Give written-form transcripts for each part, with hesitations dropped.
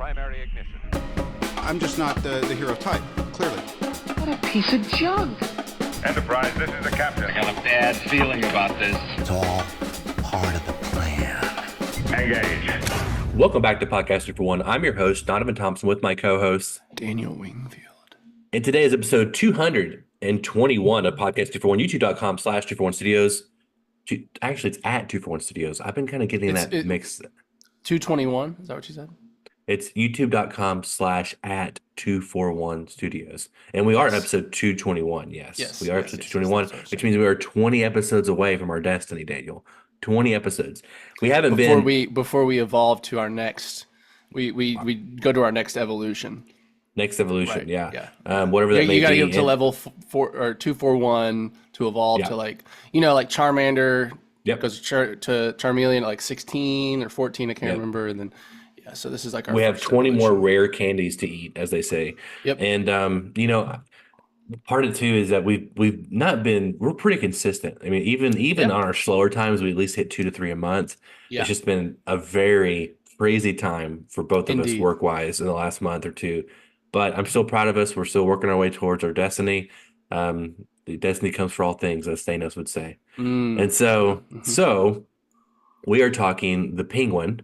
primary ignition. I'm just not the hero type, clearly. What a piece of junk. Enterprise, this is the captain. I got a bad feeling about this. It's all part of the plan. Engage. Welcome back to Podcast 2 for 1. I'm your host, Donovan Thompson, with my co-host, Daniel Wingfield. and today is episode 221 of Podcast 2 for 1, youtube.com/2 for 1 studios. Actually, it's at 2 for 1 studios. I've been kind of getting that mix. 221, is that what you said? It's youtube.com/at 241 studios. And we are at episode 221. Yes, we are episode 221, which means we are 20 episodes away from our destiny, Daniel. 20 episodes. We haven't before we evolve to our next, we go to our next evolution. Next evolution, Right, yeah. yeah. Whatever that may be. You got to get up to level 4 or 241 to evolve to like Charmander. Yep. Goes to Charmeleon at like 16 or 14, I can't remember, and then so this is like our. We have 20 evolution. more rare candies to eat, as they say. Yep. And part of it too is that we're pretty consistent. I mean, even on our slower times, we at least hit 2 to 3 a month. Yeah. It's just been a very crazy time for both of us Indeed. work wise in the last month or two. But I'm still proud of us. We're still working our way towards our destiny. The destiny comes for all things, as Thanos would say. And so we are talking the Penguin.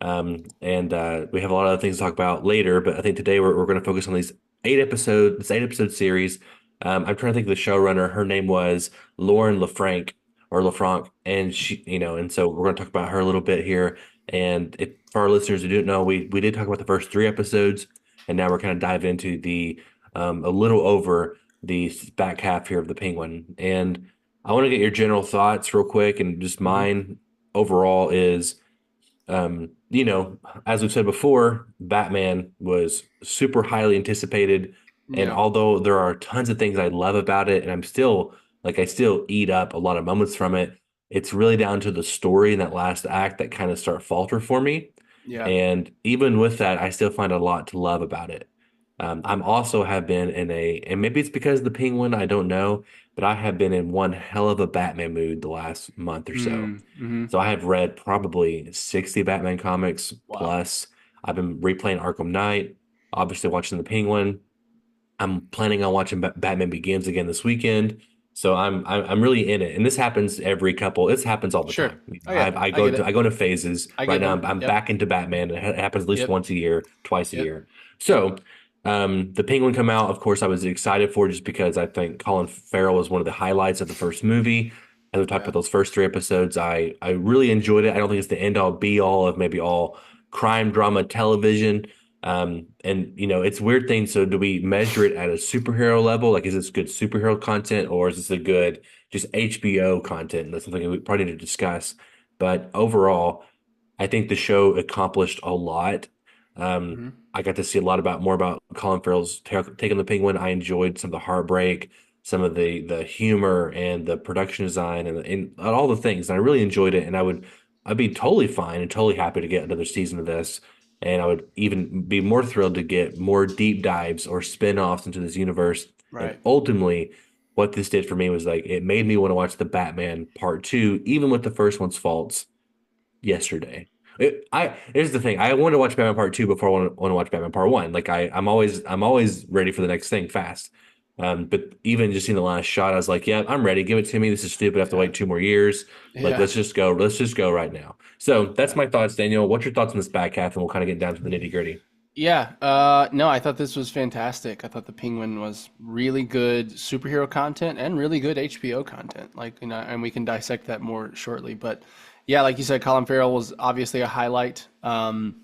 And we have a lot of other things to talk about later, but I think today we're going to focus on this 8-episode series. I'm trying to think of the showrunner. Her name was Lauren LaFranc, and she, and so we're going to talk about her a little bit here. And if for our listeners who don't know, we did talk about the first 3 episodes, and now we're kind of dive into the a little over the back half here of the Penguin. And I want to get your general thoughts real quick, and just mine overall is, as we've said before, Batman was super highly anticipated. And although there are tons of things I love about it, and I still eat up a lot of moments from it, it's really down to the story in that last act that kind of start falter for me. Yeah. And even with that, I still find a lot to love about it. I'm also have been and maybe it's because of the Penguin, I don't know, but I have been in one hell of a Batman mood the last month or so. Mm-hmm. So I have read probably 60 Batman comics plus. I've been replaying Arkham Knight, obviously watching the Penguin. I'm planning on watching Batman Begins again this weekend. So I'm really in it, and this happens It happens all the time. I go into phases. Right now, I'm back into Batman. It happens at least once a year, twice a year. So, the Penguin come out. Of course, I was excited for just because I think Colin Farrell was one of the highlights of the first movie. As we talked about those first 3 episodes, I really enjoyed it. I don't think it's the end all be all of maybe all crime drama television. And it's a weird thing. So do we measure it at a superhero level? Like, is this good superhero content, or is this a good just HBO content? That's something we probably need to discuss. But overall, I think the show accomplished a lot. I got to see a lot more about Colin Farrell's take on the Penguin. I enjoyed some of the heartbreak, some of the humor, and the production design, and all the things. And I really enjoyed it. And I'd be totally fine and totally happy to get another season of this. And I would even be more thrilled to get more deep dives or spin-offs into this universe. Right. And ultimately, what this did for me was it made me want to watch the Batman Part 2, even with the first one's faults, yesterday. Here's the thing. I wanted to watch Batman Part 2 before I want to watch Batman Part 1. Like I'm always ready for the next thing fast. But even just seeing the last shot, I was like, yeah, I'm ready. Give it to me. This is stupid. I have to wait 2 more years. Let's just go. Let's just go right now. So that's my thoughts, Daniel. What's your thoughts on this back half? And we'll kind of get down to the nitty gritty. Yeah. No, I thought this was fantastic. I thought the Penguin was really good superhero content and really good HBO content. And we can dissect that more shortly. But yeah, like you said, Colin Farrell was obviously a highlight. And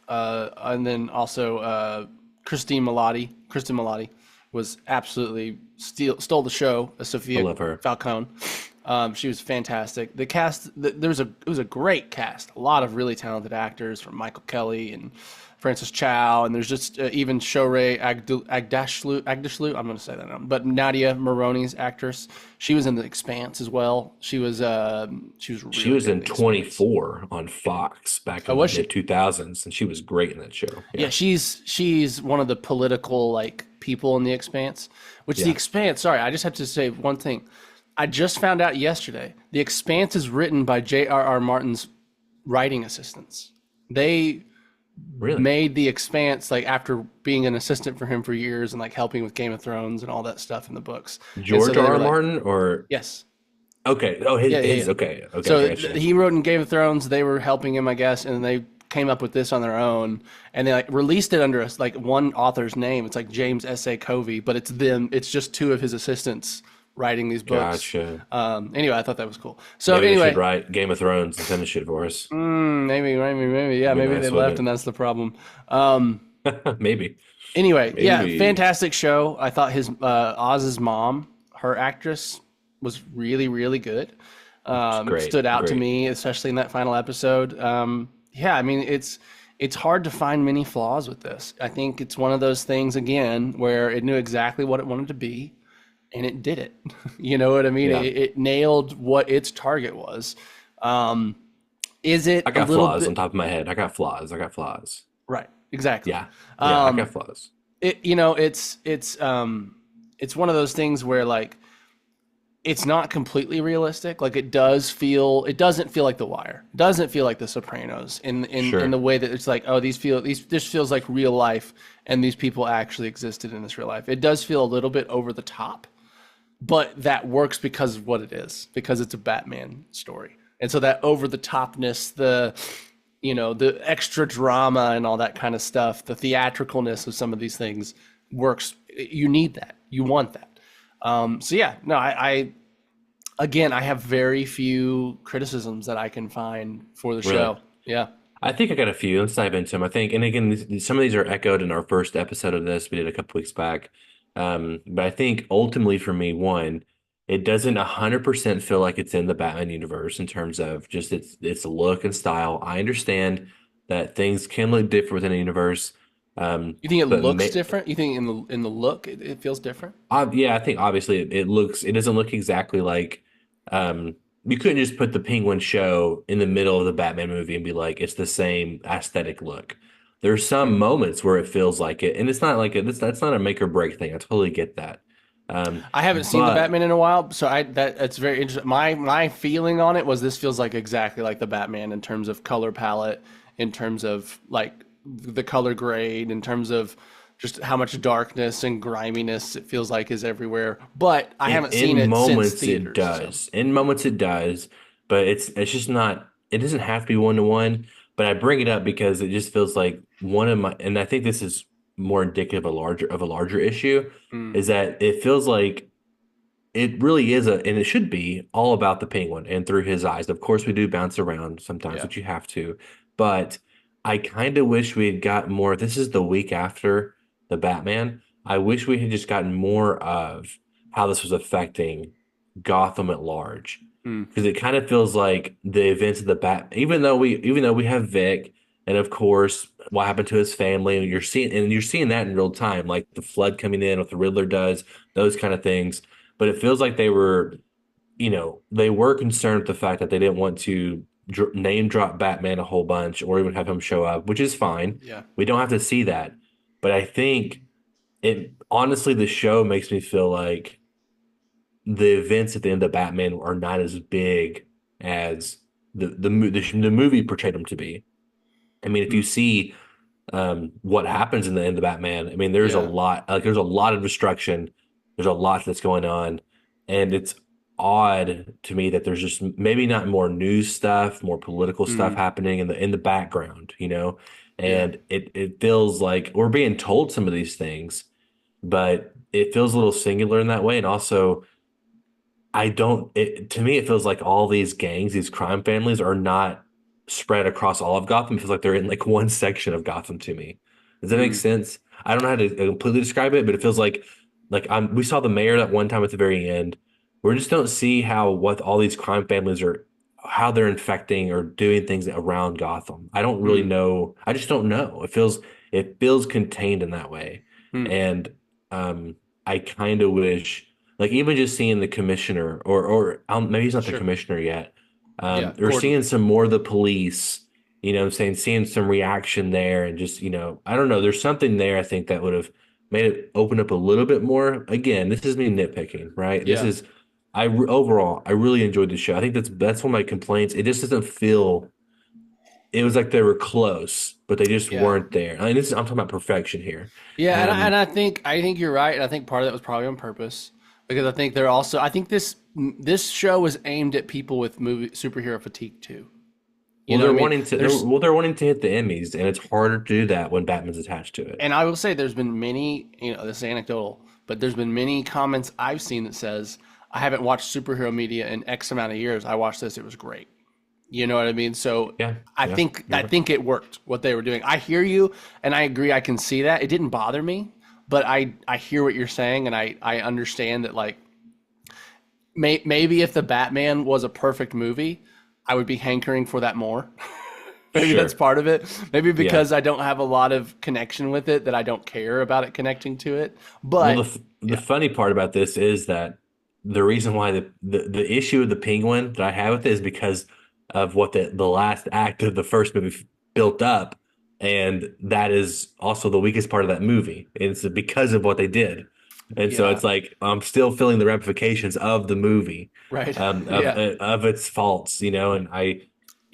then also Kristen Milotti was absolutely stole the show. Sophia Falcone. She was fantastic. The cast, it was a great cast. A lot of really talented actors, from Michael Kelly and Francis Chow, and there's just even Shohreh Aghdashloo. I'm going to say that now, but Nadia Maroney's actress. She was in The Expanse as well. She was in 24 on Fox back in the mid 2000s, and she was great in that show. Yeah, she's one of the political people in The Expanse. The Expanse. Sorry, I just have to say one thing. I just found out yesterday. The Expanse is written by J.R.R. Martin's writing assistants. They Really? made the Expanse like after being an assistant for him for years and like helping with Game of Thrones and all that stuff in the books. And so George they R. were R. like, Martin or yes. okay. Oh, his, Yeah, yeah, his yeah. okay. Okay, So gotcha. he wrote in Game of Thrones. They were helping him, I guess, and they came up with this on their own, and they like released it under like one author's name. It's like James S.A. Covey, but it's them. It's just two of his assistants writing these books. Gotcha. Anyway, I thought that was cool. So Maybe they anyway, should write Game of Thrones and finish it for us. maybe, yeah, Be maybe nice, they wouldn't left, it? and that's the problem. Maybe. Anyway, yeah, Maybe. fantastic show. I thought his Oz's mom, her actress, was really, really good. Great, Stood out to great. me, especially in that final episode. Yeah, I mean, it's hard to find many flaws with this. I think it's one of those things again where it knew exactly what it wanted to be, and it did it. You know what I mean? Yeah. It nailed what its target was. Is it I a got little flaws bit on top of my head. I got flaws. right? Exactly. Yeah. Yeah, I got flaws. It's one of those things where like it's not completely realistic. Like it doesn't feel like The Wire. It doesn't feel like The Sopranos Sure. in the way that it's like, oh, this feels like real life and these people actually existed in this real life. It does feel a little bit over the top, but that works because of what it is, because it's a Batman story. And so that over the topness, the extra drama and all that kind of stuff, the theatricalness of some of these things works. You need that. You want that. So yeah, no, I have very few criticisms that I can find for the Really? show. Yeah. I think I got a few. Let's dive into them. I think, and again, some of these are echoed in our first episode of this we did a couple weeks back. But I think ultimately for me, one, it doesn't 100% feel like it's in the Batman universe in terms of just its look and style. I understand that things can look different within a universe. You think it But looks ma- different? You think in the look it feels different? Yeah, I think obviously it doesn't look exactly like you couldn't just put the Penguin show in the middle of the Batman movie and be like it's the same aesthetic look. There's some moments where it feels like it, and it's not like that's not a make or break thing. I totally get that. I haven't seen the But- Batman in a while, so that's very interesting. My feeling on it was this feels like exactly like the Batman in terms of color palette, in terms of like the color grade, in terms of just how much darkness and griminess it feels like is everywhere. But I haven't seen it since theaters. It does. In moments it does, but it's just not. It doesn't have to be one to one. But I bring it up because it just feels like one of my, and I think this is more indicative of a larger issue, is that it feels like it really is and it should be all about the Penguin and through his eyes. Of course, we do bounce around sometimes, Yeah. which you have to, but I kind of wish we had got more. This is the week after the Batman. I wish we had just gotten more of how this was affecting Gotham at large, because it kind of feels like the events of the even though we have Vic, and of course what happened to his family, and you're seeing that in real time, like the flood coming in, what the Riddler does, those kind of things. But it feels like they were concerned with the fact that they didn't want to name drop Batman a whole bunch or even have him show up, which is fine. Yeah. We don't have to see that. But I think honestly, the show makes me feel like the events at the end of Batman are not as big as the movie portrayed them to be. I mean, if you see what happens in the end of Batman, I mean, there's a Yeah. lot, like there's a lot of destruction. There's a lot that's going on, and it's odd to me that there's just maybe not more news stuff, more political stuff happening in the background, and it feels like we're being told some of these things, but it feels a little singular in that way. And also, to me, it feels like all these gangs, these crime families are not spread across all of Gotham. It feels like they're in like one section of Gotham to me. Does that make sense? I don't know how to completely describe it, but it feels like we saw the mayor that one time at the very end. We just don't see what all these crime families are, how they're infecting or doing things around Gotham. I don't really know. I just don't know. It feels contained in that way. And I kind of wish, like even just seeing the commissioner or maybe he's not the commissioner yet. Or Gordon. seeing some more of the police, what I'm saying, seeing some reaction there, and just, I don't know, there's something there I think that would have made it open up a little bit more. Again, this is me nitpicking, right? Yeah. Overall, I really enjoyed the show. I think that's one of my complaints. It just doesn't feel it was like they were close, but they just Yeah. weren't there. I mean, I'm talking about perfection here. Yeah, Um, and I think you're right, and I think part of that was probably on purpose because I think this show was aimed at people with movie superhero fatigue too. You well, know they're what I mean? wanting to. There's- They're wanting to hit the Emmys, and it's harder to do that when Batman's attached to it. And I will say there's been many, this is anecdotal, but there's been many comments I've seen that says, I haven't watched superhero media in X amount of years. I watched this, it was great. You know what I mean? So Yeah, I think it worked what they were doing. I hear you and I agree, I can see that. It didn't bother me, but I hear what you're saying and I understand that like maybe if the Batman was a perfect movie, I would be hankering for that more. Maybe Sure. that's part of it. Maybe because I don't have a lot of connection with it that I don't care about it connecting to it. But Well, the funny part about this is that the reason why the issue of the Penguin that I have with it is because of what the last act of the first movie built up, and that is also the weakest part of that movie. It's because of what they did, and so Yeah. it's like I'm still feeling the ramifications of the movie, right. of its faults, and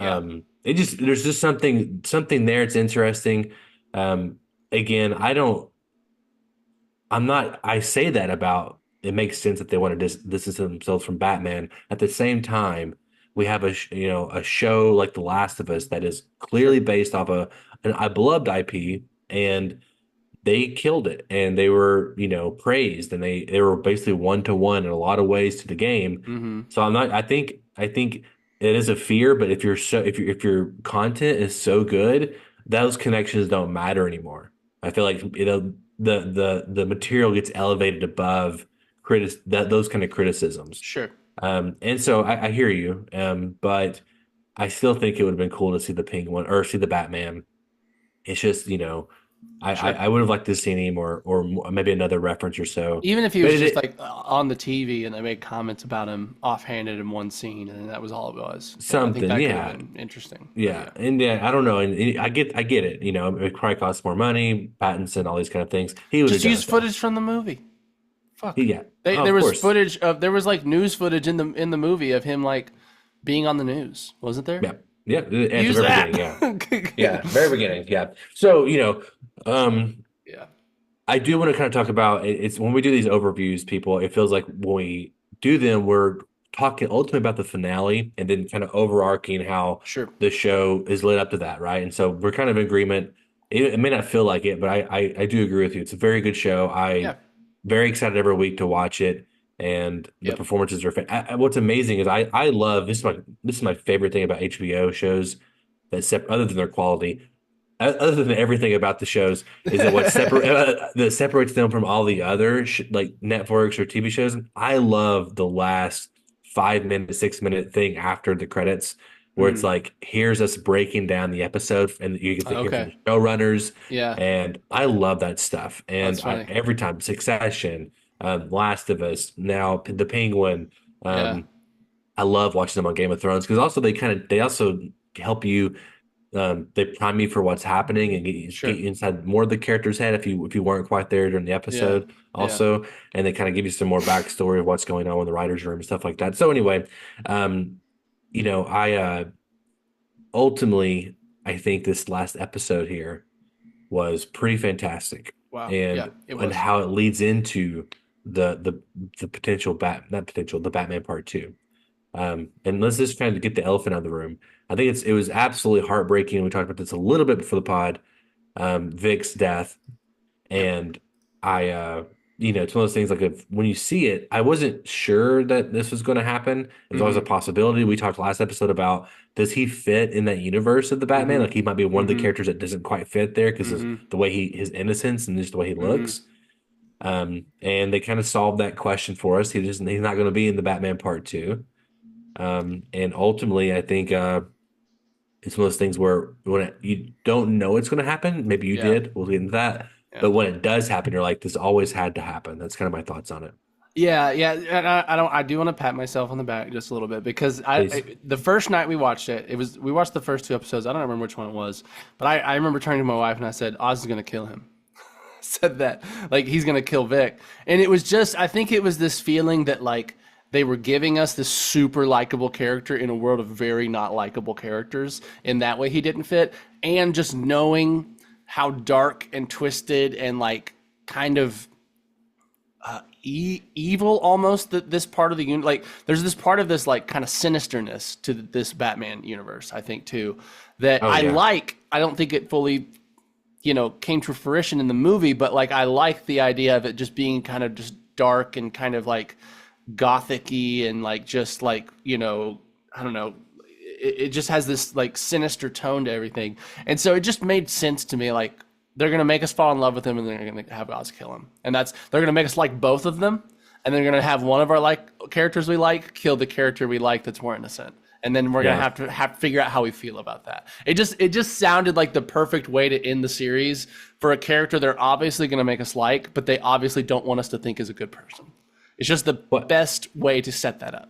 Yeah. it just there's just something there. It's interesting. Again, I say that about it makes sense that they want to distance themselves from Batman. At the same time, we have a show like The Last of Us that is clearly based off a beloved IP, and they killed it, and they were praised, and they were basically 1-to-1 in a lot of ways to the game. Mm-hmm. So I think it is a fear, but if your content is so good, those connections don't matter anymore. I feel like the material gets elevated above those kind of criticisms. Sure. And so I hear you, but I still think it would have been cool to see the Penguin or see the Batman. It's just, I would have liked to see him or maybe another reference or so. Even if he was But just like on the TV and they made comments about him offhanded in one scene and that was all it was. Something, I think that could yeah. have been interesting. Yeah, and I don't know, and I get it. It probably costs more money, patents, and all these kind of things. He would Just have use footage from the movie. Fuck. Yeah, There was course. footage there was like news footage in the movie of him like being on the news, wasn't there? Yeah, yeah. At the Use very that. beginning, yeah, very beginning, yeah. So Yeah. I do want to kind of talk about it's when we do these overviews, people. It feels like when we do them, we're talking ultimately about the finale and then kind of overarching how Sure. the show is led up to that, right? And so we're kind of in agreement. It may not feel like it, but I do agree with you. It's a very good show. Yeah. Very excited every week to watch it, and the Yep. performances are. What's amazing is I love this is my favorite thing about HBO shows other than their quality, other than everything about the shows is that that separates them from all the other like networks or TV shows. I love the last 5-minute, 6-minute thing after the credits, where it's like, here's us breaking down the episode, and you get to hear from the showrunners. Yeah. And I love that stuff. And That's funny. every time, Succession, Last of Us, now the Penguin, Yeah. I love watching them on Game of Thrones because also they also help you. They prime you for what's happening and get you inside more of the character's head if you weren't quite there during the episode also, and they kind of give you some more backstory of what's going on in the writer's room and stuff like that. So anyway, I ultimately I think this last episode here was pretty fantastic. Wow. And Yeah, it was. how it leads into the potential the Batman Part 2. And let's just kind of get the elephant out of the room. I think it was absolutely heartbreaking. We talked about this a little bit before the pod. Vic's death, and it's one of those things like when you see it, I wasn't sure that this was going to happen. There's always a possibility. We talked last episode about, does he fit in that universe of the Batman? Like he might be one of the characters that doesn't quite fit there because of the way his innocence and just the way he looks. And they kind of solved that question for us. He's not going to be in the Batman Part 2. And ultimately, I think it's one of those things where when you don't know it's going to happen, maybe you did. We'll get into that. Yeah. But when it does happen, you're like, this always had to happen. That's kind of my thoughts on it. Yeah, and I do want to pat myself on the back just a little bit because the first night we watched it, we watched the first 2 episodes. I don't remember which one it was, but I remember turning to my wife and I said, Oz is going to kill him. Said that, like, he's going to kill Vic. And it was just, I think it was this feeling that like they were giving us this super likable character in a world of very not likable characters. In that way, he didn't fit. And just knowing how dark and twisted and like kind of evil almost that this part of the like there's this part of this like kind of sinisterness to this Batman universe, I think too, that I don't think it fully came to fruition in the movie, but like I like the idea of it just being kind of just dark and kind of like gothic-y and like just like I don't know, it just has this like sinister tone to everything. And so it just made sense to me, like they're going to make us fall in love with him and they're going to have Oz kill him. And they're going to make us like both of them. And they're going to have one of our like characters we like kill the character we like that's more innocent. And then we're going to have to figure out how we feel about that. It just sounded like the perfect way to end the series for a character they're obviously going to make us like, but they obviously don't want us to think is a good person. It's just the best way to set that up.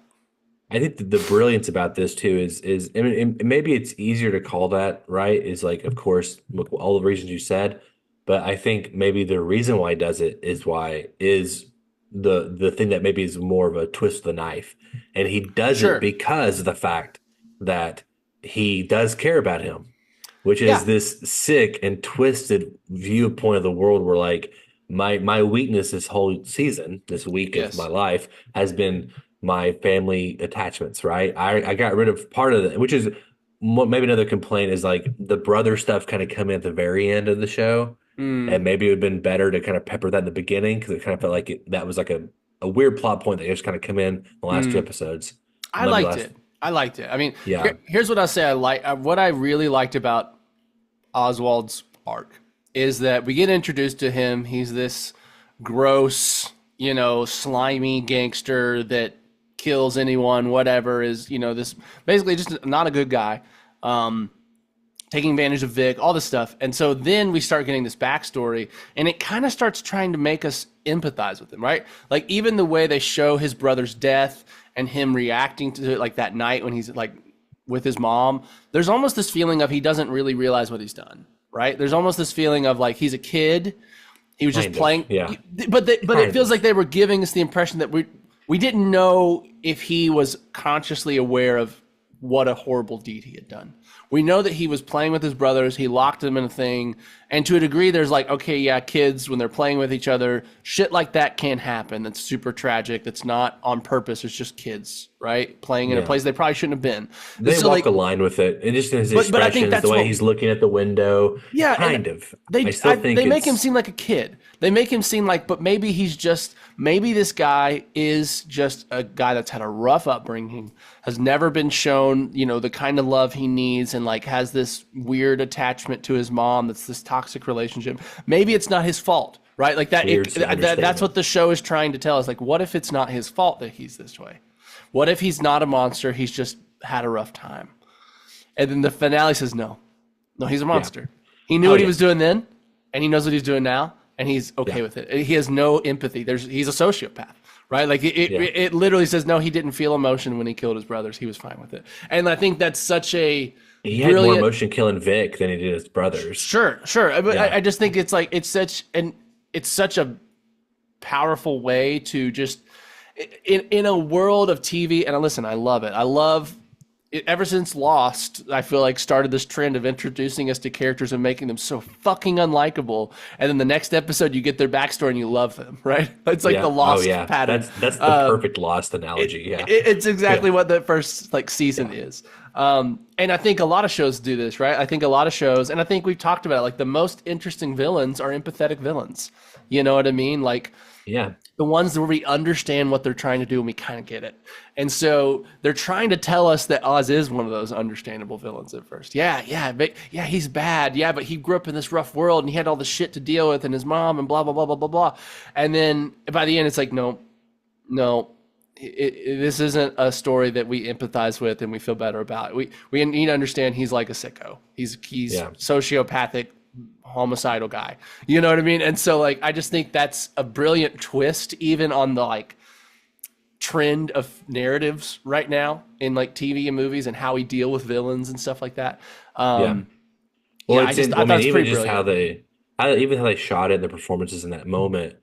I think the brilliance about this too is I mean, maybe it's easier to call that, right? Is like, of course, look, all the reasons you said, but I think maybe the reason why he does it is the thing that maybe is more of a twist of the knife, and he does it because of the fact that he does care about him, which is this sick and twisted viewpoint of the world where like my weakness this whole season, this week of my life has been my family attachments, right? I got rid of part of it, which is maybe another complaint is like the brother stuff kind of coming at the very end of the show. And maybe it would have been better to kind of pepper that in the beginning because it kind of felt like that was like a weird plot point that just kind of come in the last 2 episodes. I liked it. I mean, here's what I'll say. What I really liked about Oswald's arc is that we get introduced to him. He's this gross, slimy gangster that kills anyone, whatever, is, this basically just not a good guy, taking advantage of Vic, all this stuff. And so then we start getting this backstory and it kind of starts trying to make us empathize with him, right? Like even the way they show his brother's death and him reacting to it, like that night when he's like with his mom, there's almost this feeling of he doesn't really realize what he's done, right? There's almost this feeling of like he's a kid. He was just playing. Yeah. But it feels like they were giving us the impression that we didn't know if he was consciously aware of what a horrible deed he had done. We know that he was playing with his brothers. He locked them in a thing. And to a degree, there's like, okay, yeah, kids, when they're playing with each other, shit like that can happen. That's super tragic. That's not on purpose. It's just kids, right? Playing in a place they probably shouldn't have been. They walk a line with it. And just his expressions, but I think that's the way he's looking at the window. Yeah, kind of. They make him seem like a kid. They make him seem like, but maybe maybe this guy is just a guy that's had a rough upbringing, has never been shown, the kind of love he needs, and like has this weird attachment to his mom that's this toxic relationship. Maybe it's not his fault, right? Like that's what the show is trying to tell us. Like, what if it's not his fault that he's this way? What if he's not a monster? He's just had a rough time. And then the finale says, no, he's a monster. Yeah. He knew what he was doing then, and he knows what he's doing now. And he's okay with it. He has no empathy. He's a sociopath, right? Like it literally says, no, he didn't feel emotion when he killed his brothers. He was fine with it. And I think that's such a had more emotion killing Vic than he did his brothers. Sure. But I just think it's like it's such a powerful way to just in a world of TV. And listen, I love it. I love it. Ever since Lost, I feel like started this trend of introducing us to characters and making them so fucking unlikable. And then the next episode, you get their backstory and you love them, right? It's like the Lost pattern. That's the perfect Lost analogy. It's exactly what the first season is. And I think a lot of shows do this, right? I think a lot of shows, and I think we've talked about it, like the most interesting villains are empathetic villains. You know what I mean? Like, the ones where we understand what they're trying to do and we kind of get it. And so they're trying to tell us that Oz is one of those understandable villains at first. But he's bad. Yeah, but he grew up in this rough world and he had all the shit to deal with and his mom and blah, blah, blah, blah, blah, blah. And then by the end, it's like, no, this isn't a story that we empathize with and we feel better about. We need to understand he's like a sicko. He's sociopathic, homicidal guy. You know what I mean? And so like I just think that's a brilliant twist even on the like trend of narratives right now in like TV and movies and how we deal with villains and stuff like that. Well, I thought it's pretty brilliant. How they shot it, the performances in that moment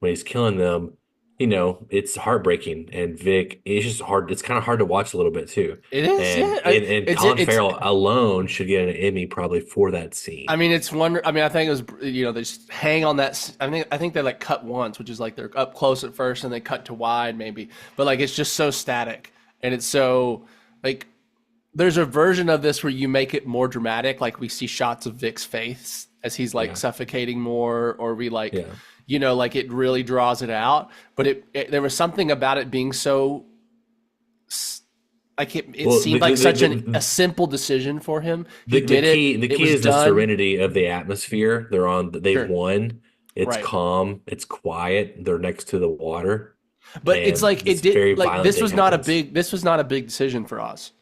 when he's killing them. it's heartbreaking, and Vic, it's just hard. It's kind of hard to watch a little bit too. It is, And yeah. Colin Farrell alone should get an Emmy probably for that scene. I mean, it's wonder. I mean, I think it was, they just hang on that. I think they like cut once, which is like they're up close at first and they cut to wide maybe, but like it's just so static and it's so like. There's a version of this where you make it more dramatic, like we see shots of Vic's face as he's like suffocating more, or we like, like it really draws it out. But there was something about it being so, like it seemed like such a simple decision for him. He did it. The key is the serenity of the atmosphere. They've won. It's calm. It's quiet. They're next to the water. But it's like it did. Like this was not a big decision for Oz.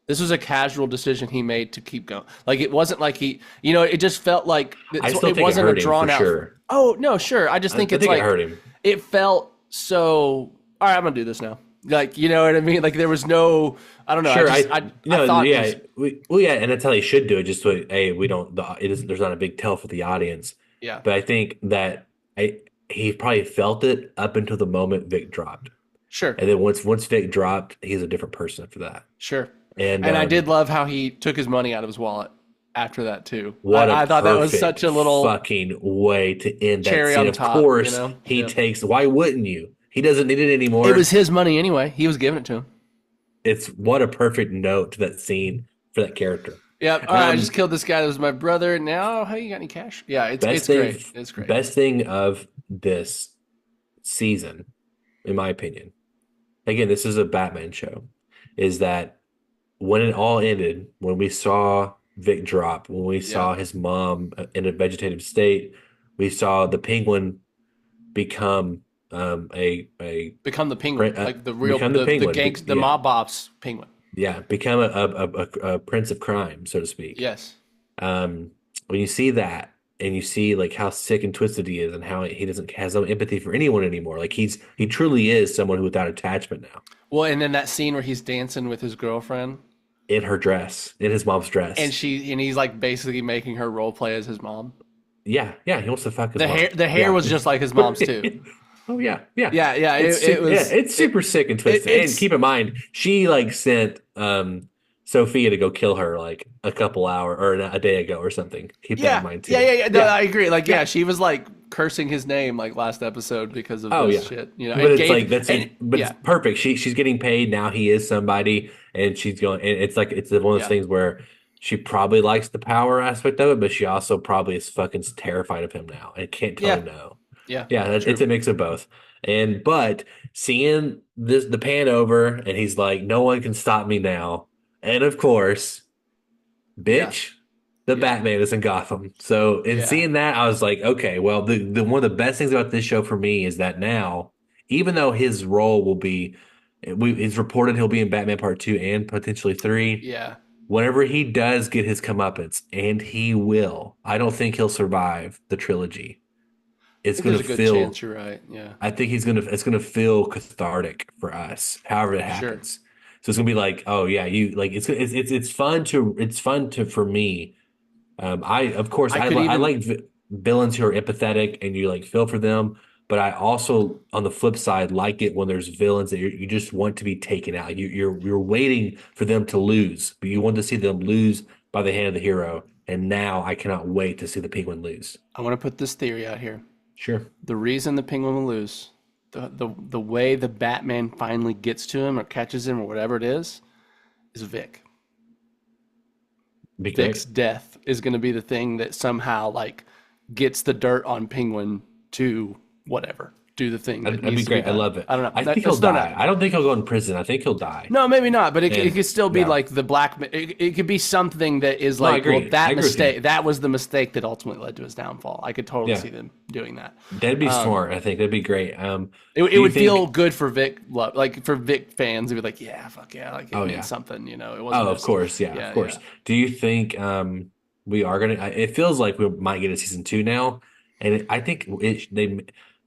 This was a casual decision he made to keep going. Like it wasn't like he, it just felt like it wasn't a drawn out. Sure. Oh no, sure. I just think it's like it hurt him. It felt so. All right, I'm gonna do this now. Like you know what I mean? Like there was no. I don't know. Sure. I thought and that's how they should do it. Just so, hey, we don't. There's not a big tell for the audience. Yeah. But I think that he probably felt it up until the moment Vic dropped. Sure. And then once Vic dropped, he's a different person after that. Sure. And I did love how he took his money out of his wallet after that too. I thought that was such a little fucking way to end that cherry scene. on the top, of course, he takes. Why wouldn't you? He doesn't need it anymore. It was his money anyway. He was giving it to him. It's what a perfect note to that scene for that character. Yeah. All right, I just killed this guy that was my brother. Now, hey, you got any cash? Yeah, it's great. It's great. Best thing of this season, in my opinion. Again, this is a Batman show. Is that when it all ended, when we saw Vic drop, when we saw his mom in a vegetative state, we saw the Penguin become become the Penguin, like the real the mob boss Penguin. Yeah, become a prince of crime, so to speak. Yes. When you see that, and you see like how sick and twisted he is, and how he has no empathy for anyone anymore, like he truly is someone who without attachment now. Well, and then that scene where he's dancing with his girlfriend in her dress, in his mom's dress, and he's like basically making her role play as his mom. Yeah, he wants to fuck his mom. The hair was just like his mom's too. Oh yeah. It's super sick and twisted. And keep in mind, she like sent Sophia to go kill her like a couple hours or a day ago or something. Keep that in mind too. Yeah. No, I agree. Like she was like cursing his name like last episode because of this shit. But it's perfect. She's getting paid now. He is somebody, and she's going. And it's like it's one of those things where she probably likes the power aspect of it, but she also probably is fucking terrified of him now and can't tell him no. Yeah, it's a mix of both. But seeing the pan over, and he's like, "No one can stop me now," and of course, bitch. The Batman is in Gotham. So seeing that, I was like, okay, well, the one of the best things about this show for me is that now, even though his role will be, it's reported he'll be in Batman Part 2 and potentially 3. Yeah. Whenever he does get his comeuppance, and he will, I don't think he'll survive the trilogy. It's going to feel. Chance you're right. Yeah. I think it's going to feel cathartic for us. However it happens. Sure. So it's going to be like, oh yeah, you like it's fun to for me. I like villains who are empathetic and you like feel for them, but I also on the flip side like it when there's villains that you just want to be taken out. You're waiting for them to lose, but you want to see them lose by the hand of the hero. And now I cannot wait to see the Penguin lose. I want to put this theory out here. Sure. The reason the Penguin will lose, the way the Batman finally gets to him or catches him or whatever it is Vic. Vic's death is going to be the thing that somehow like gets the dirt on Penguin to whatever do the thing. That'd be great. I love it. I don't know. I think he'll die. I don't think he'll go in prison. I think he'll die. No, maybe not. But it could still be like the black. It could be something that is like that mistake. That was the mistake that ultimately led to his downfall. I could totally see them doing that. That'd be smart. I think that'd be great. It would feel good for Vic, like for Vic fans. It'd be like, yeah, fuck yeah, like it means something. It wasn't. Of course, of course. Do you think we are gonna? It feels like we might get a season 2 now, and I think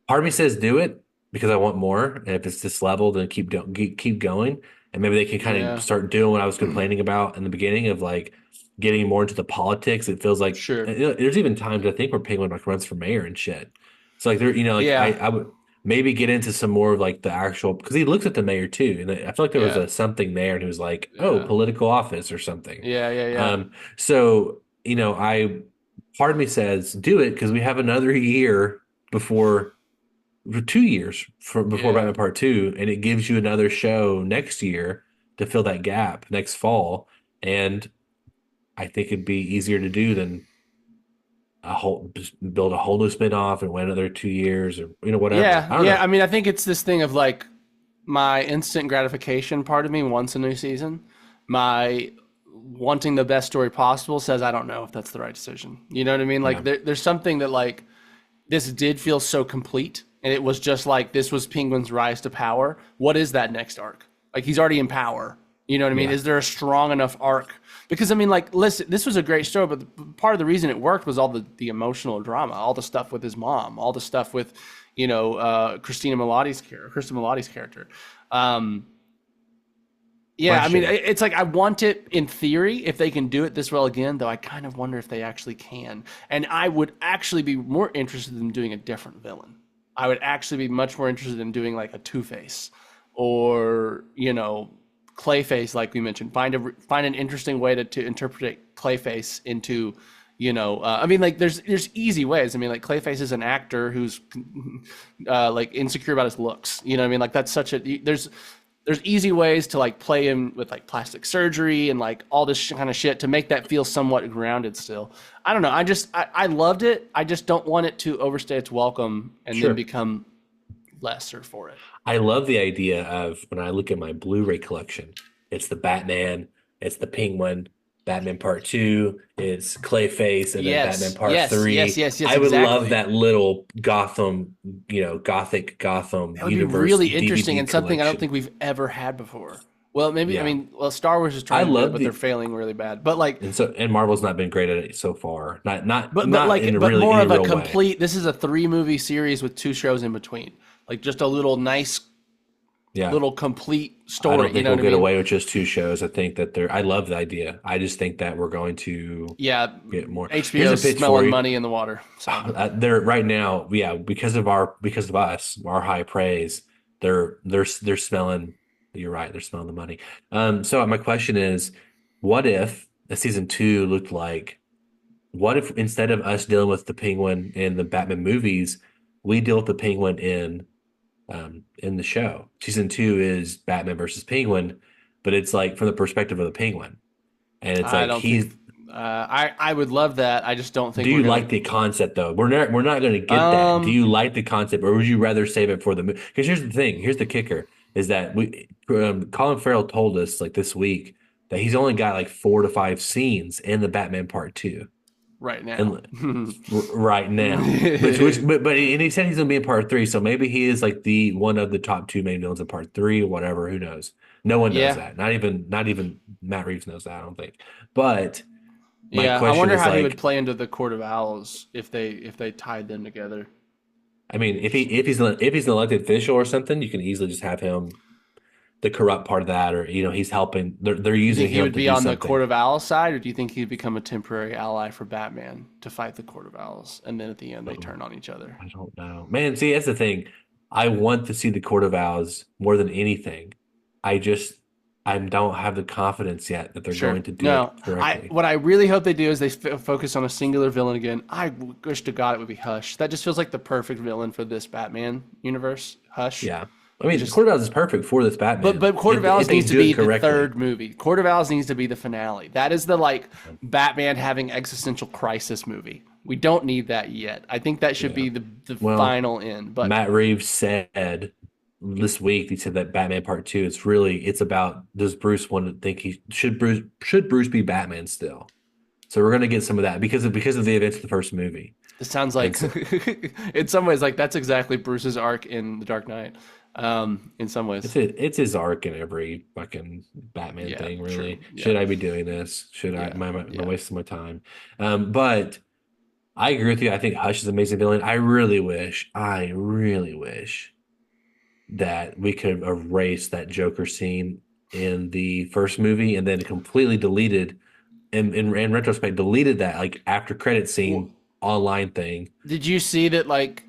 part of me says do it because I want more, and if it's this level, then keep going, and maybe they can kind of start doing what I was complaining about in the beginning of like getting more into the politics. It feels like there's even times I think where Penguin like runs for mayor and shit. So like I would maybe get into some more of like the actual, because he looks at the mayor too, and I feel like there was Yeah. a something there, and he was like, "Oh, Yeah. political office or something." Yeah. So I part of me says do it because we have another year before, for 2 years before Yeah. Batman Part Two, and it gives you another show next year to fill that gap next fall, and I think it'd be easier to do than just build a whole new spin-off and wait another 2 years or whatever. Yeah. I don't Yeah. know. I mean, I think it's this thing of like my instant gratification part of me wants a new season. My wanting the best story possible says I don't know if that's the right decision. You know what I mean? Like there's something that like this did feel so complete, and it was just like this was Penguin's rise to power. What is that next arc? Like he's already in power. You know what I mean? Yeah. Is there a strong enough arc? Because I mean, like, listen, this was a great story, but part of the reason it worked was all the emotional drama, all the stuff with his mom, all the stuff with, Kristen Milioti's character. Yeah, I mean, Question. it's like I want it in theory if they can do it this well again, though I kind of wonder if they actually can. And I would actually be more interested in doing a different villain. I would actually be much more interested in doing like a Two-Face or, Clayface, like we mentioned. Find an interesting way to interpret Clayface into, I mean, like there's easy ways. I mean, like Clayface is an actor who's like insecure about his looks. You know what I mean? Like that's there's easy ways to like play him with like plastic surgery and like all this kind of shit to make that feel somewhat grounded still. I don't know. I loved it. I just don't want it to overstay its welcome and Sure. then become lesser for it. I love the idea of when I look at my Blu-ray collection, it's the Batman, it's the Penguin, Batman Part 2, it's Clayface, and then Yes, Batman Part yes, 3. yes, I would exactly. love that little Gotham, gothic Gotham That would be universe really DVD interesting and something I don't collection. think we've ever had before. Well, maybe Yeah. I mean, Star Wars is trying to do love it, but the- they're failing really bad. But like, And Marvel's not been great at it so far. Not but not like, in but really more any of a real way. complete. This is a 3-movie series with 2 shows in between. Like just a little nice, Yeah. little complete I story. don't think You know we'll what I get mean? away with just 2 shows. I think that I love the idea. I just think that we're going to Yeah, get more. HBO's Here's a pitch for smelling you. money in the water. So. They're right now, yeah, because of us, our high praise, they're smelling. You're right, they're smelling the money. So my question is, what if the season 2 looked like? What if instead of us dealing with the Penguin in the Batman movies, we deal with the Penguin in the show? Season 2 is Batman versus Penguin, but it's like from the perspective of the Penguin, and it's I like don't he's. think. I would love that. I just don't think. Do we're you gonna- like the concept though? We're not going to get that. Do you like the concept, or would you rather save it for the movie? Because here's the thing. Here's the kicker: is that Colin Farrell told us like this week that he's only got like 4 to 5 scenes in the Batman Part 2 right now? right now. But he said he's going to be in Part 3, so maybe he is like the one of the top 2 main villains in Part 3 or whatever. Who knows? No one knows Yeah. that. Not even Matt Reeves knows that. I don't think. But my Yeah, I question wonder is how he like, would play into the Court of Owls if they tied them together. I mean, if he's an elected official or something, you can easily just have him the corrupt part of that, or he's helping. They're Do you using think he him would to be do on the something. Court of Owls side, or do you think he'd become a temporary ally for Batman to fight the Court of Owls, and then at the end they turn on each other? I don't know, man. See, that's the thing. I want to see the Court of Owls more than anything. I don't have the confidence yet that they're going to do it correctly. What I really hope they do is they focus on a singular villain again. I wish to God it would be Hush. That just feels like the perfect villain for this Batman universe. Hush. Yeah, I mean, Court of Owls is perfect for this Batman. But Court of if Owls they needs to do it be the correctly. 3rd movie. Court of Owls needs to be the finale. That is the like Batman having existential crisis movie. We don't need that yet. I think that should be the Well, final end. But Matt Reeves said this week, he said that Batman Part 2, it's about, does Bruce want to think should Bruce be Batman still? So we're gonna get some of that because of the events of the first movie. it sounds like in some ways like that's exactly Bruce's arc in The Dark Knight. In some ways. It's his arc in every fucking Batman Yeah, thing, true. really. Yeah. Should I be doing this? Should I? Yeah, Am I yeah. wasting my time? But I agree with you. I think Hush is an amazing villain. I really wish that we could erase that Joker scene in the first movie and then completely deleted, in retrospect, deleted that like after credit scene online thing. Did you see that like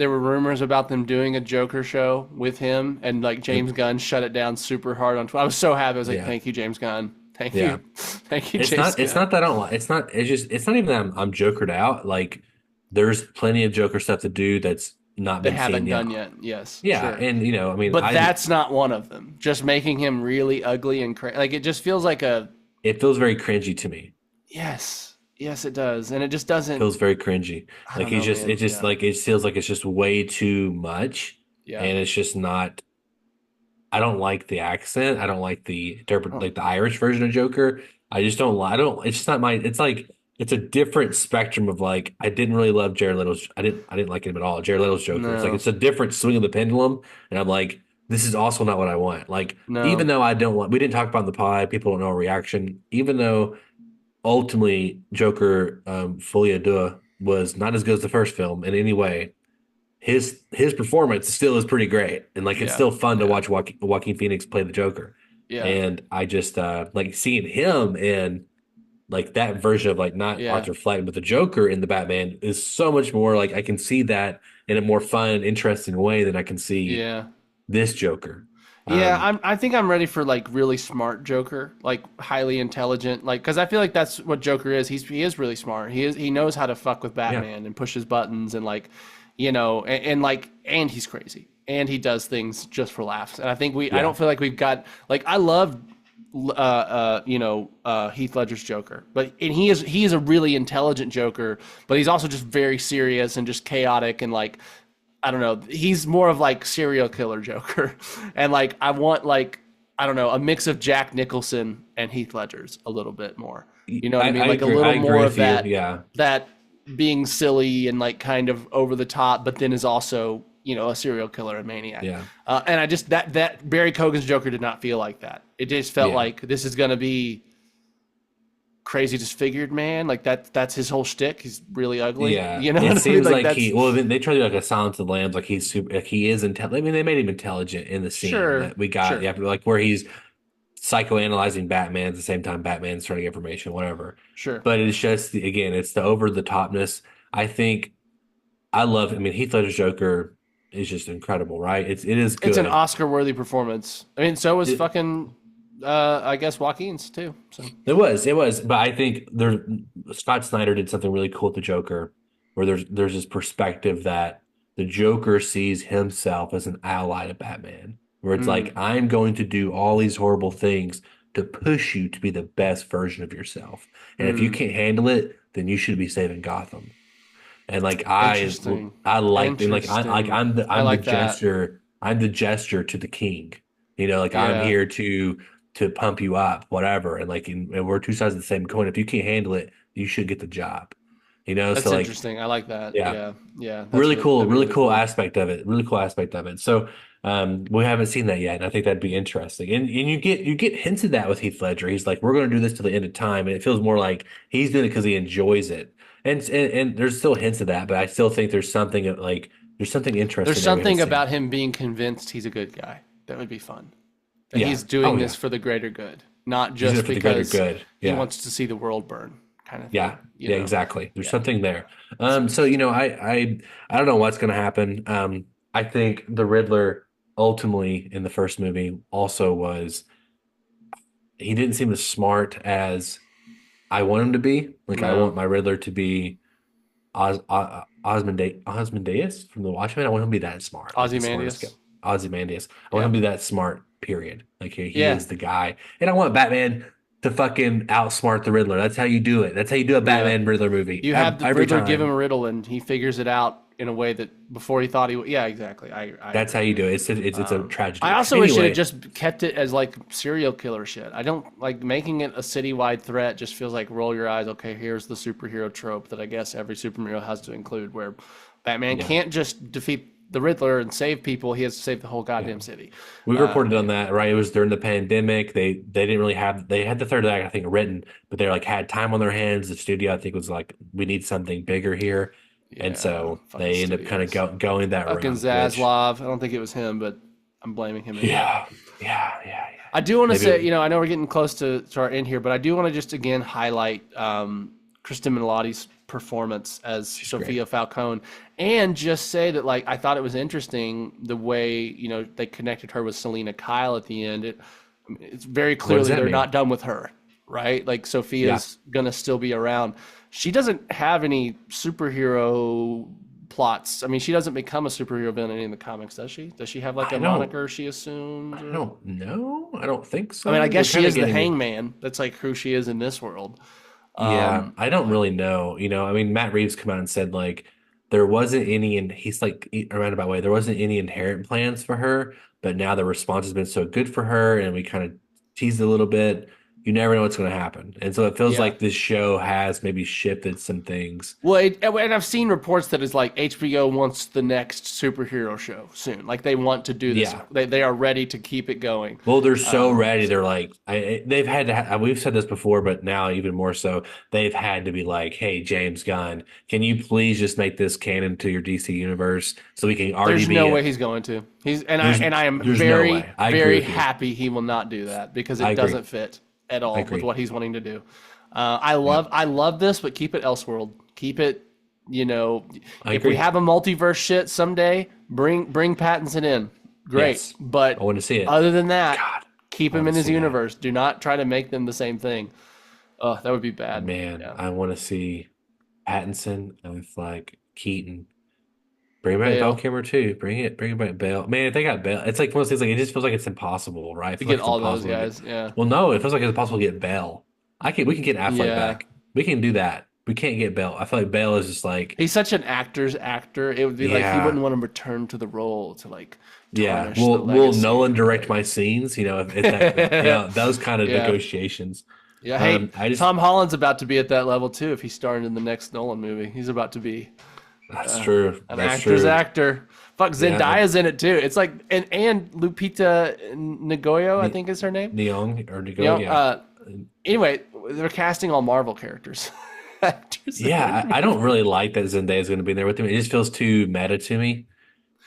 there were rumors about them doing a Joker show with him, and like James Gunn shut it down super hard on Twitter. I was so happy. I was like, Yeah. thank you, James Gunn. Thank Yeah. you. Thank you, It's James not. Gunn. It's not that I don't like. It's not. It's just. It's not even that I'm jokered out. Like there's plenty of Joker stuff to do that's not They been haven't seen done yet. Yes. Yeah, sure. and I mean, But that's not one of them. Just making him really ugly and like it just feels like a it feels very cringy to me. yes, it does, and it just doesn't. Feels very cringy. I Like don't he's know, just. man. It just Yeah. like it feels like it's just way too much, Yeah, and it's just not. I don't like the accent. I don't like the like the Irish version of Joker. I just don't like. I don't. It's just not my. It's like it's a different spectrum of like. I didn't really love Jared Leto's. I didn't like him at all. Jared Leto's Joker. It's like No. it's a different swing of the pendulum, and I'm like, this is also not what I want. Like No. even though I don't want. We didn't talk about it in the pod. People don't know our reaction. Even though ultimately Joker, Folie à Deux was not as good as the first film in any way. His performance still is pretty great, and like it's Yeah. still fun to watch Joaquin Phoenix play the Joker. yeah, And I just like seeing him in like that version of like not Yeah. Arthur Fleck, but the Joker in the Batman is so much more like I can see that in a more fun, interesting way than I can see yeah. this Joker. Yeah, I think I'm ready for like really smart Joker, like highly intelligent, like because I feel like that's what Joker is. He is really smart. He knows how to fuck with Batman and push his buttons and like, and he's crazy and he does things just for laughs. And I think I don't feel like we've got like I love Heath Ledger's Joker, and he is a really intelligent Joker, but he's also just very serious and just chaotic and like. I don't know. He's more of like serial killer Joker. And like, I want like, I don't know, a mix of Jack Nicholson and Heath Ledger's a little bit more. You know what I mean? Like agree- a I little agree more with of you. that, Yeah. that being silly and like kind of over the top, but then is also, a serial killer and maniac. Yeah. And I just, that Barry Keoghan's Joker did not feel like that. It just felt Yeah. like this is going to be crazy disfigured man. Like that's his whole shtick. He's really ugly. Yeah, You know it what I seems mean? like that's- they try to do like a Silence of the Lambs, like he's super, like he is intelligent. I mean, they made him intelligent in the scene Sure, that we got, sure. yeah, like where he's psychoanalyzing Batman at the same time Batman's trying to get information, whatever. Sure. But it's just again, it's the over the topness. I think I love. I mean, Heath Ledger's Joker is just incredible, right? It is good. It's an Oscar-worthy performance. I mean, so was fucking, I guess Joaquin's too. So It was, but I think Scott Snyder did something really cool with the Joker, where there's this perspective that the Joker sees himself as an ally to Batman, where it's like I'm going to do all these horrible things to push you to be the best version of yourself, and if you can't handle it, then you should be saving Gotham. And like Interesting. I like and like Interesting. I'm the I like the that. gesture. I'm the gesture to the king. Like Yeah. I'm here to pump you up, whatever. And like and we're two sides of the same coin. If you can't handle it, you should get the job. that's So like interesting. I like that. Yeah. Yeah. That's really cool, that'd be really cool aspect of it. Really cool aspect of it. So we haven't seen that yet, and I think that'd be interesting. And you get hints of that with Heath Ledger. He's like, we're going to do this till the end of time, and it feels more like he's doing it because he enjoys it. And there's still hints of that, but I still think there's something interesting. There's there we something haven't seen. about him being convinced he's a good guy. That would be fun. That Yeah. he's doing Oh, this yeah. for the greater good, not He's just doing it for the greater because good. he Yeah. wants to see the world burn, kind of thing. Yeah, you yeah, know? exactly. There's Yeah. something there. So I don't know what's going to happen. I think the Riddler ultimately in the first movie also he didn't seem as smart as I want him to be. Like I No. want my Riddler to be Osmondeus from The Watchmen. I want him to be that smart. Like, the smartest Ozymandias? guy. Ozymandias. I want him to be that smart. Period. Like he Yeah. is the guy, and I want Batman to fucking outsmart the Riddler. That's how you do it. That's how you do a Batman Riddler movie. You have the Every Riddler time. give him a riddle, and he figures it out in a way that before he thought he would. Yeah, exactly. That's how you do it. It's a tragedy. I also wish it Anyway, had just kept it as like serial killer shit. I don't like making it a citywide threat. Just feels like roll your eyes. Okay, here's the superhero trope that I guess every superhero has to include, where Batman can't just defeat the Riddler and save people. He has to save the whole goddamn city. we reported on that, right? It was during the pandemic. They didn't really they had the third act, I think, written, but they like had time on their hands. The studio, I think, was like, we need something bigger here. And so fucking they end up kind studios. of going that route. Fucking which- Zaslav. I don't think it was him, but I'm blaming him. Yeah. I do want to Maybe- say, I know we're getting close to our end here, but I do want to just again highlight Kristen Milotti's performance as She's Sophia Falcone, and just say that like I thought it was interesting the way they connected her with Selena Kyle at the end. It's very clearly that they're mean? not done with her, right? Like Sophia's gonna still be around. She doesn't have any superhero plots. I mean, she doesn't become a superhero villain in the comics, does she? Does she have like I a don't- moniker she assumes? I don't know. I don't think so. I mean, I guess We're she kinda is the getting- Hangman. That's like who she is in this world. Yeah, I don't really know. I mean, Matt Reeves come out and said like there wasn't any, and he's like a roundabout way, there wasn't any inherent plans for her, but now the response has been so good for her, and we kind of teased a little bit. You never know what's going to happen, and so it feels Yeah. like this show has maybe shifted some things. Well, and I've seen reports that it's like HBO wants the next superhero show soon. Like they want to do this. Yeah. They are ready to keep it going. Well, they're so ready. They're like, they've had to. We've said this before, but now even more so, they've had to be like, "Hey, James Gunn, can you please just make this canon to your DC universe so we can already There's be?" no way he's going to. I am there's no very way. I agree very with you. happy he will not do that because I it agree. doesn't fit at all agree. with what he's wanting to do. I love this, but keep it Elseworld. Keep it. I If agree. we have a multiverse shit someday, bring Pattinson in. Great, Yes. but I want to see it. other than that, God, keep I him wanna in his see that. universe. Do not try to make them the same thing. Oh, that would be bad. Man, Yeah. I want to see Pattinson with like Keaton. Bring back Bale. Val Kilmer too. Bring back Bale. Man, if they got Bale, it's like one of those things. Like it just feels like it's impossible, right? I To feel get like it's all those impossible to guys, yeah. Well, no, it feels like it's impossible to get Bale. We can get Affleck Yeah. back. We can do that. We can't get Bale. I feel like Bale is just like, He's such an actor's actor. It would be like he Yeah. wouldn't want to return to the role to like yeah. tarnish Will the Will legacy. Nolan direct my scenes? If that, those kind of Yeah. negotiations. Yeah, hey, I just- Tom Holland's about to be at that level too if he's starring in the next Nolan movie. He's about to be That's true. an That's actor's true. actor. Fuck, Yeah. Zendaya's in it too. It's like and Lupita Nyong'o, I think is her name. Neong or Nego, You know, yeah. Anyway, they're casting all Marvel characters. Actors. Yeah, I don't really like that Zendaya is going to be there with him. It just feels too meta to me.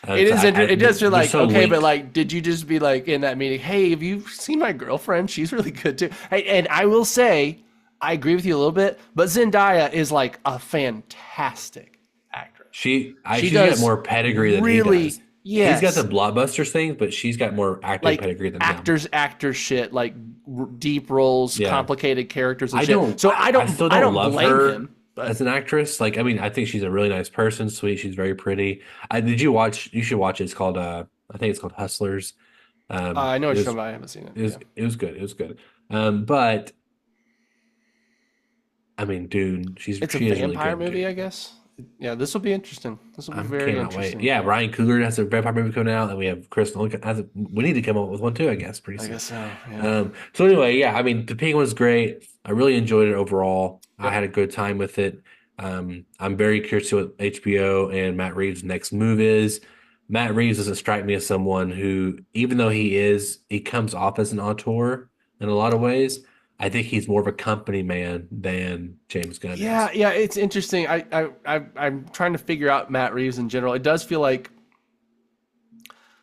It is. It does feel they're like so okay, but linked. like, did you just be like in that meeting? Hey, have you seen my girlfriend? She's really good too. Hey, and I will say, I agree with you a little bit, but Zendaya is like a fantastic actress. She's She got does more pedigree than really- he does. yes. He's got the blockbusters things, but she's got more acting Like pedigree than him. actor shit, like deep roles, Yeah. complicated characters. And I shit. don't. So I don't. still I don't love blame her him. But as an actress. Like, I mean, I think she's a really nice person, sweet. She's very pretty. Did you watch? You should watch it. It's called. I think it's called Hustlers. I know what it you're was- talking about. I haven't seen it. It was. Yeah. It was good. It was good. But I mean, dude, It's a she is really vampire good, movie, dude. I guess. Yeah, this will be interesting. This will be I very cannot interesting. wait. Yeah, Ryan Coogler has a vampire movie coming out, and we have Chris Nolan. We need to come up with one too, I guess, pretty I soon. guess so. Yeah. So anyway, yeah, I mean, the Penguin's great. I really enjoyed it overall. I had a good time with it. I'm very curious to what HBO and Matt Reeves' next move is. Matt Reeves doesn't strike me as someone who, even though he comes off as an auteur in a lot of ways. I think he's more of a company man than James Gunn is. Yeah, it's interesting. I'm trying to figure out Matt Reeves in general. It does feel like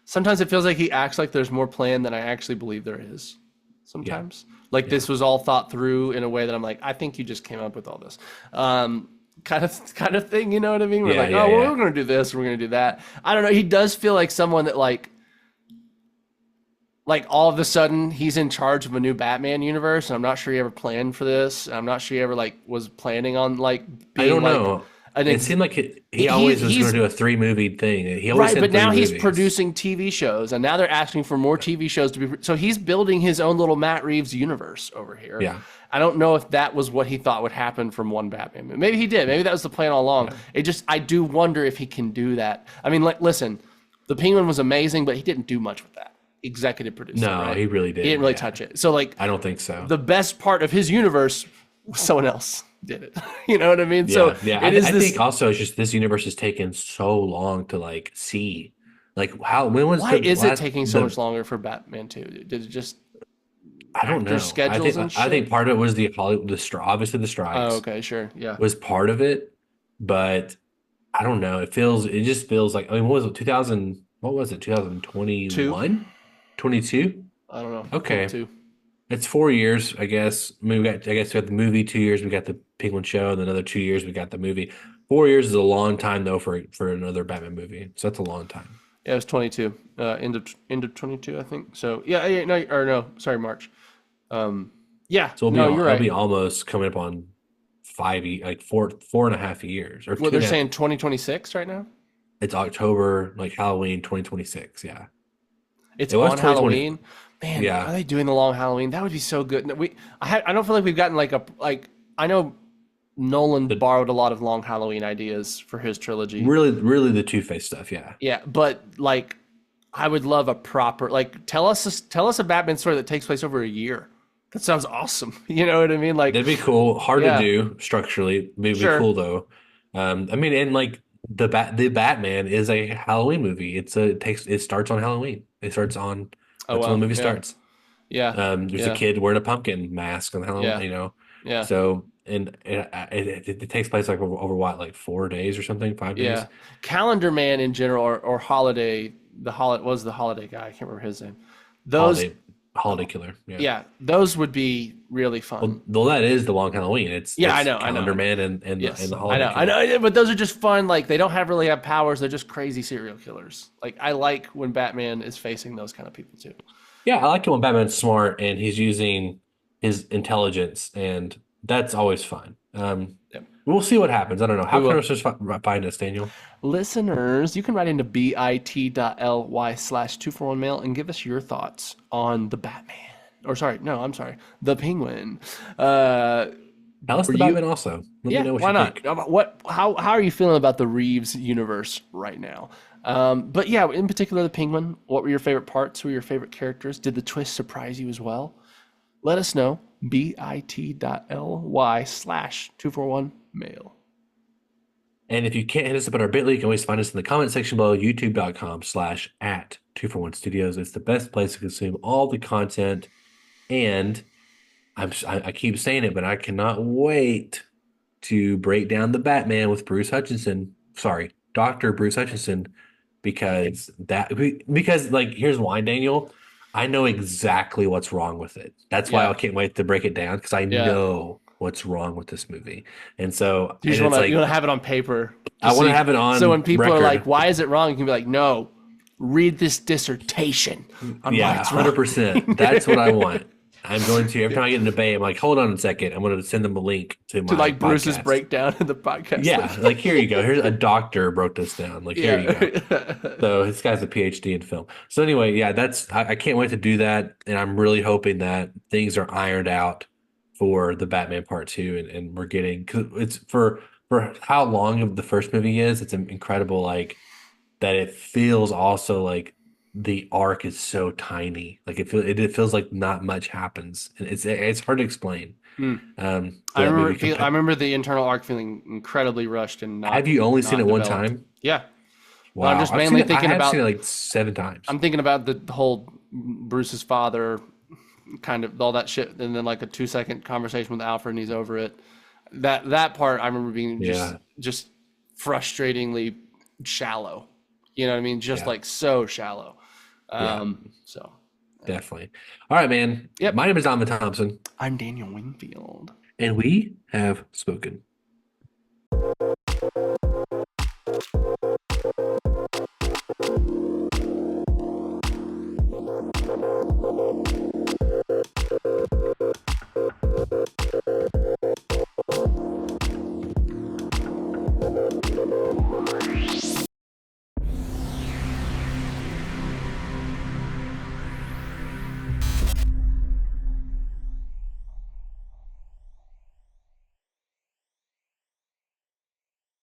sometimes it feels like he acts like there's more plan than I actually believe there is. Sometimes, like this was all thought through in a way that I'm like, I think you just came up with all this, kind of thing. You know what I mean? We're Yeah, like, yeah, oh, well, yeah. we're gonna do this, we're gonna do that. I don't know. He does feel like someone that like all of a sudden he's in charge of a new Batman universe, and I'm not sure he ever planned for this. I'm not sure he ever was planning on being I don't like know. an It ex- seemed like he always was going he's- to do a 3-movie thing. He always right, had but now 3 he's movies. producing TV shows, and now they're asking for more TV shows to be. So he's building his own little Matt Reeves universe over here. Yeah. I don't know if that was what he thought would happen from one Batman movie. Maybe he did. Maybe that was the plan all along. I do wonder if he can do that. I mean, listen, the Penguin was amazing, but he didn't do much with that. Executive producer. No, right? he really didn't. He didn't really Yeah. touch it. So I don't think so. the best part of his universe, someone else did it. You know what I mean? So yeah. it is I this. think also it's just this universe has taken so long to see. When was Why the is it last- taking so much longer for Batman 2? Did it just? I don't know. actor schedules and I think shit? part of it was the Hollywood, obviously the strikes Oh, okay, sure, yeah. was part of it, but I don't know. It just feels like, I mean, what was it? 2021? 22? I don't know. Okay. Two. It's 4 years, I guess. I mean, I guess we got the movie 2 years, we got the Penguin show, and then another 2 years we got the movie. 4 years is a long time though for another Batman movie. So that's a long time. Yeah, it was 22. End of 22, I think. So yeah, no, or no, sorry, March. Yeah, So no, you're it'll right. be almost coming up on 4.5 years or Well, they're 2.5. saying 2026 right now. It's October, like Halloween 2026. Yeah. It's It was on 2020. Halloween. Man, Yeah. are they doing the long Halloween? That would be so good. No, I don't feel like we've gotten I know Nolan borrowed a lot of long Halloween ideas for his trilogy. Really the Two-Face stuff. Yeah. Yeah, but like, I would love a proper tell us a Batman story that takes place over a year. That sounds awesome. You know what I mean? Like, That'd be cool. Hard Yeah. to do structurally. Maybe Sure. cool though. I mean, and like the Batman is a Halloween movie. It starts on Halloween. It starts on Oh, that's wow. when the movie Yeah. starts. yeah, There's Yeah. a kid wearing a pumpkin mask on Halloween. Yeah. You know. yeah, So and it takes place like over what, like 4 days or something, 5 days. yeah. Calendar Man in general, or Holiday. Was the Holiday guy? I can't remember his name. Those, Holiday Killer. Yeah. yeah, those would be really fun. Well, that is the long Halloween. It's Yeah, it's I know. Calendar Man and Yes, the I Holiday know, Killer. but those are just fun. Like, they don't really have powers. They're just crazy serial killers. Like, I like when Batman is facing those kind of people too. Yeah, I like it when Batman's smart and he's using his intelligence, and that's always fun. Yep. We'll see what happens. I don't know. How We can will. our listeners find us, Daniel? Listeners, you can write into bit.ly/241mail and give us your thoughts on the Batman. Or sorry, no, I'm sorry, the Penguin. Tell us Were the you- Batman also. Let me know what why you not? think. How are you feeling about the Reeves universe right now? But yeah, in particular, the Penguin. What were your favorite parts? Who were your favorite characters? Did the twist surprise you as well? Let us know. bit.ly/241mail. And if you can't hit us up on our Bitly, you can always find us in the comment section below, youtube.com/@241studios. It's the best place to consume all the content. And I keep saying it, but I cannot wait to break down the Batman with Bruce Hutchinson. Sorry, Dr. Bruce Hutchinson, because like, here's why, Daniel. I know exactly what's wrong with it. That's why Yeah. I can't wait to break it down, because I know what's wrong with this movie. And so You and want it's to like, you want to have it on paper. I want to have it on So when people are record. like, "Why is it wrong?" You can be like, "No, read this dissertation on why Yeah, it's wrong." 100%. That's what I want. I'm going to, every time I get in a debate, I'm like, hold on a second. I'm going to send them a link to my To like Bruce's podcast. breakdown in the podcast. Yeah, like, here you go. Here's a doctor broke this down. Like, here you go. yeah. So this guy's a PhD in film. So anyway, yeah, I can't wait to do that. And I'm really hoping that things are ironed out for the Batman Part 2, and we're getting, because it's for how long of the first movie is, it's incredible, like, that it feels also like the arc is so tiny. Like, it feels like not much happens, and it's hard to explain. Hmm. I I remember the internal arc feeling incredibly rushed and not. Have you only seen it one developed. time? Yeah. Wow, Well, I'm just I've mainly seen thinking I have about- seen it like 7 times. I'm thinking about the whole Bruce's father, kind of all that shit, and then like a 2-second conversation with Alfred, and he's over it. That part I remember being just frustratingly shallow. You know what I mean? Just Yeah. like so shallow. So Definitely. All right, man. Yep. My name is Alvin Thompson, I'm Daniel Wingfield. and we have spoken.